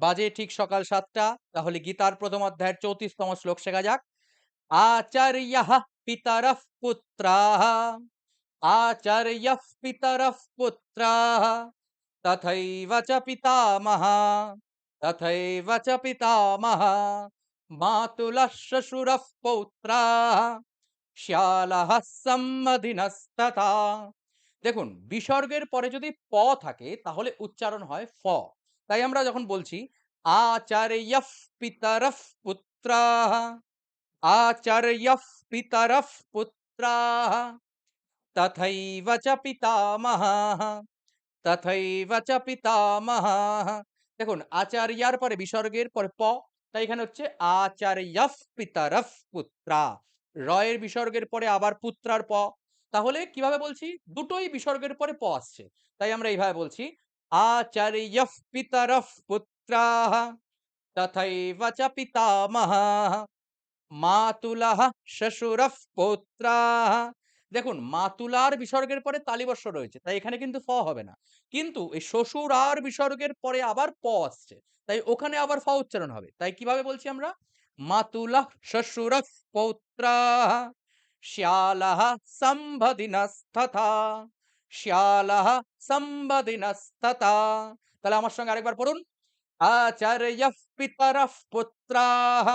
বাজে ঠিক সকাল ৭টা। তাহলে গীতার প্রথম অধ্যায়ের ৩৪তম শ্লোক শেখা যাক। আচার্যঃ পিতরঃ পুত্রাঃ আচার্যঃ পিতরঃ পুত্রাঃ তথৈব চ পিতামহা তথৈব চ পিতামহা মাতুলঃ শ্বশুরঃ পৌত্রাঃ শ্যালঃ সম্মধিনস্তথা। দেখুন বিসর্গের পরে যদি প থাকে তাহলে উচ্চারণ হয় ফ। তাই আমরা যখন বলছি আচার্যঃ পিতরঃ পুত্রাঃ আচার্যঃ পিতরঃ পুত্রাঃ তথৈব চ পিতামহাঃ তথৈব চ পিতামহাঃ। দেখুন আচার্যার পরে বিসর্গের পরে প, তাই এখানে হচ্ছে আচার্যঃ পিতরঃ পুত্রা। রয়ের বিসর্গের পরে আবার পুত্রার প। তাহলে কিভাবে বলছি? দুটোই বিসর্গের পরে প আসছে। তাই আমরা এইভাবে বলছি আচার্যঃ পিতরঃ পুত্রাঃ তথৈব চ পিতামহাঃ মাতুলঃ শ্বশুরঃ পৌত্রাঃ। দেখুন মাতুলার বিসর্গের পরে তালিবর্ষ রয়েছে। তাই এখানে কিন্তু ফ হবে না। কিন্তু এই শ্বশুর আর বিসর্গের পরে আবার প আসছে। তাই ওখানে আবার ফ উচ্চারণ হবে। তাই কিভাবে বলছি আমরা? মাতুলঃ শ্বশুরঃ পৌত্রাঃ শ্যালঃ সম্বধিনস্তথা শ্যালঃ সম্বধিনস্তথা। তাহলে আমার সঙ্গে আরেকবার পড়ুন। আচার্যঃ পিতরঃ পুত্রাঃ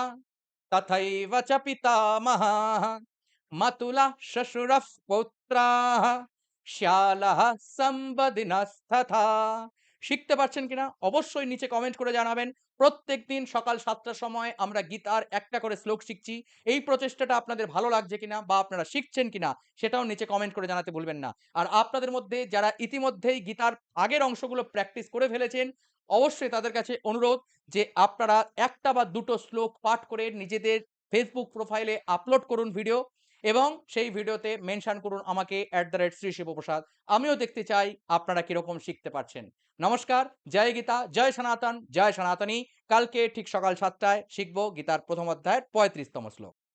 তথৈব চ পিতামহাঃ মাতুলঃ শ্বশুরঃ পৌত্রাঃ শ্যালঃ সম্বধিনস্তথা। শিখতে পারছেন কিনা অবশ্যই নিচে কমেন্ট করে জানাবেন। প্রত্যেকদিন সকাল ৭টার সময় আমরা গীতার একটা করে শ্লোক শিখছি। এই প্রচেষ্টাটা আপনাদের ভালো লাগছে কিনা বা আপনারা শিখছেন কিনা সেটাও নিচে কমেন্ট করে জানাতে ভুলবেন না। আর আপনাদের মধ্যে যারা ইতিমধ্যেই গীতার আগের অংশগুলো প্র্যাকটিস করে ফেলেছেন, অবশ্যই তাদের কাছে অনুরোধ যে আপনারা ১ টা বা ২ টো শ্লোক পাঠ করে নিজেদের ফেসবুক প্রোফাইলে আপলোড করুন ভিডিও এবং সেই ভিডিওতে মেনশন করুন আমাকে @শ্রী শিবপ্রসাদ। আমিও দেখতে চাই আপনারা কিরকম শিখতে পারছেন। নমস্কার, জয় গীতা, জয় সনাতন, জয় সনাতনী। কালকে ঠিক সকাল ৭ টায় শিখব গীতার প্রথম অধ্যায়ের ৩৫তম শ্লোক।